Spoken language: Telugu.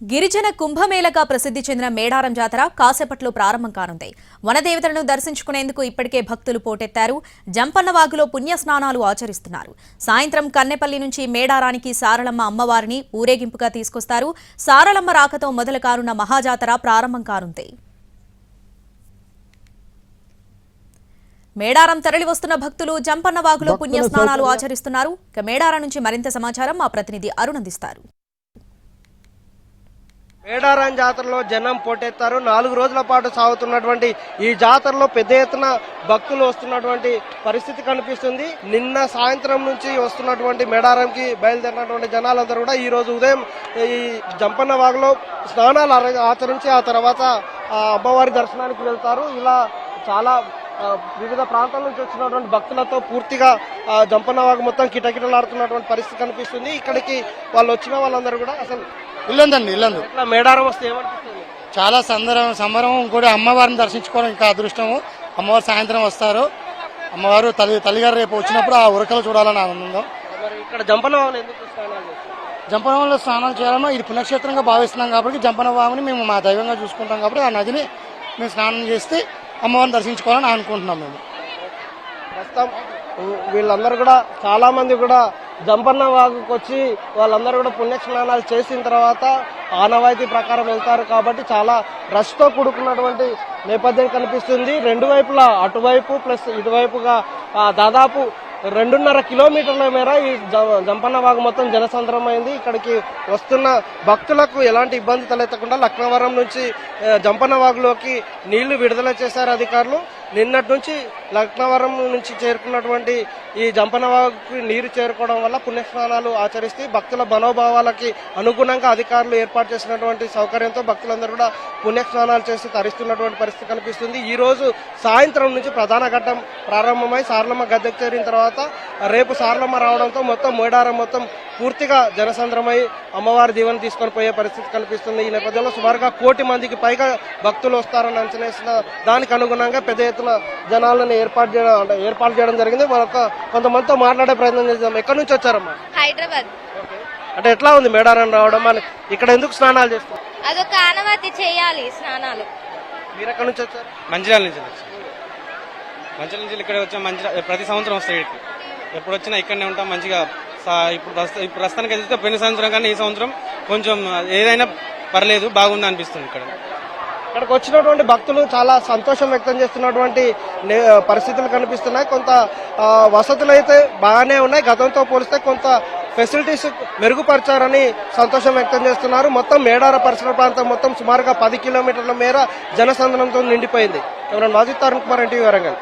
గిరిజన కుంభమేళగా ప్రసిద్ధి చెందిన మేడారం జాతర కాసేపట్లో ప్రారంభం కానుంది. వనదేవతలను దర్శించుకునేందుకు ఇప్పటికే భక్తులు పోటెత్తారు. జంపన్నవాగులో పుణ్యస్నానాలు ఆచరిస్తున్నారు. సాయంత్రం కన్నెపల్లి నుంచి మేడారానికి సారలమ్మ అమ్మవారిని ఊరేగింపుగా తీసుకొస్తారు. సారలమ్మ రాకతో మొదలు కానున్న మహాజాతర ప్రారంభం కానుంది. మేడారం తరలి వస్తున్న భక్తులు జంపన్నవాగులో పుణ్యస్నానాలు ఆచరిస్తున్నారు. మేడారం నుంచి మరింత సమాచారం మా ప్రతినిధి అరుణ్ అందిస్తారు. మేడారం జాతరలో జనం పోటెత్తారు. 4 రోజుల పాటు సాగుతున్నటువంటి ఈ జాతరలో పెద్ద ఎత్తున భక్తులు వస్తున్నటువంటి పరిస్థితి కనిపిస్తుంది. నిన్న సాయంత్రం నుంచి వస్తున్నటువంటి మేడారంకి బయలుదేరినటువంటి జనాలందరూ కూడా ఈ రోజు ఉదయం ఈ జంపన్న వాగులో స్నానాలు ఆచరించి ఆ తర్వాత అమ్మవారి దర్శనానికి వెళ్తారు. ఇలా చాలా వివిధ ప్రాంతాల నుంచి వచ్చినటువంటి భక్తులతో పూర్తిగా జంపన్న వాగు మొత్తం కిటకిటలాడుతున్నటువంటి పరిస్థితి కనిపిస్తుంది. ఇక్కడికి వాళ్ళు వచ్చిన వాళ్ళందరూ కూడా అసలు ఇల్లందు మేడారం వస్తే ఏమనిపిస్తుంది? చాలా సంబరం కూడా అమ్మవారిని దర్శించుకోవడం ఇంకా అదృష్టము. అమ్మవారు సాయంత్రం వస్తారు. అమ్మవారు తల్లిగారు రేపు వచ్చినప్పుడు ఆ ఉరకలు చూడాలని ఆనందం. మరి ఇక్కడ జంపనవాగులో ఎందుకు స్నానాలు చేస్తారు? జంపనవాగులో స్నానాలు చేయాలన్నా ఇది పుణ్యక్షేత్రంగా భావిస్తున్నాం కాబట్టి జంపనవాగుని మేము మా దైవంగా చూసుకుంటాం కాబట్టి ఆ నదిని మేము స్నానం చేస్తే అమ్మవారిని దర్శించుకోవాలని అనుకుంటున్నాం. మేము ప్రస్తుతం వీళ్ళందరూ కూడా చాలా మంది కూడా జంపన్న వాగుకు వచ్చి వాళ్ళందరూ కూడా పుణ్యస్నానాలు చేసిన తర్వాత ఆనవాయితీ ప్రకారం వెళ్తారు కాబట్టి చాలా రష్తో కూడుకున్నటువంటి నేపథ్యం కనిపిస్తుంది. రెండు వైపులా అటువైపు ప్లస్ ఇటువైపుగా దాదాపు 2.5 కిలోమీటర్ల మేర ఈ జంపన్న వాగు మొత్తం జనసంద్రమైంది. ఇక్కడికి వస్తున్న భక్తులకు ఎలాంటి ఇబ్బంది తలెత్తకుండా లక్నవరం నుంచి జంపన్న వాగులోకి నీళ్లు విడుదల చేశారు అధికారులు. నిన్నటి నుంచి లక్నవరం నుంచి చేరుకున్నటువంటి ఈ జంపన్న వాగుకి నీరు చేరుకోవడం వల్ల పుణ్యస్నానాలు ఆచరిస్తే భక్తుల మనోభావాలకి అనుగుణంగా అధికారులు ఏర్పాటు చేసినటువంటి సౌకర్యంతో భక్తులందరూ కూడా పుణ్యస్నానాలు చేసి తరిస్తున్నటువంటి పరిస్థితి కనిపిస్తుంది. ఈ రోజు సాయంత్రం నుంచి ప్రధాన ఘట్టం ప్రారంభమై సారలమ్మ గద్దెకు చేరిన తర్వాత రేపు సారలమ్మ రావడంతో మొత్తం మేడారం మొత్తం పూర్తిగా జనసంద్రమై అమ్మవారి దీవెన తీసుకొని పోయే పరిస్థితి కనిపిస్తుంది. ఈ నేపథ్యంలో సుమారుగా 1 కోటి మందికి పైగా భక్తులు వస్తారని అంచనేసిన దానికి అనుగుణంగా పెద్ద ఎత్తున జనాలను ఏర్పాటు చేయడం జరిగింది. మనకు కొంతమందితో మాట్లాడే ప్రయత్నం చేద్దాం. ఎక్కడి నుంచి వచ్చారమ్మా? హైదరాబాద్. అంటే ఎట్లా ఉంది మేడారం రావడం? మన ఇక్కడ ఎందుకు స్నానాలు చేస్తారు? అదొక ఆనవాయితీ చేయాలి స్నానాలు. మీరు ఎక్కడి నుంచి వచ్చారు? మంచిర్యాల నుంచి ఇక్కడ వచ్చాం. ప్రతి సంవత్సరం వస్తాయి. ఎప్పుడు వచ్చినా ఇక్కడనే ఉంటాం. మంచిగా ఇప్పుడు ప్రస్తుతానికి అయితే పోయిన సంవత్సరం కానీ ఈ సంవత్సరం కొంచెం ఏదైనా పర్లేదు, బాగుంది అనిపిస్తుంది. ఇక్కడికి వచ్చినటువంటి భక్తులు చాలా సంతోషం వ్యక్తం చేస్తున్నటువంటి పరిస్థితులు కనిపిస్తున్నాయి. కొంత వసతులు అయితే బాగానే ఉన్నాయి. గతంతో పోలిస్తే కొంత ఫెసిలిటీస్ మెరుగుపరిచారని సంతోషం వ్యక్తం చేస్తున్నారు. మొత్తం మేడార పరిసర ప్రాంతం మొత్తం సుమారుగా 10 కిలోమీటర్ల మేర జనసంద్రంతో నిండిపోయింది. ఎవరైనా వాజిత్ అరుణ్ కుమార్, ఎన్టీవీ వరంగల్.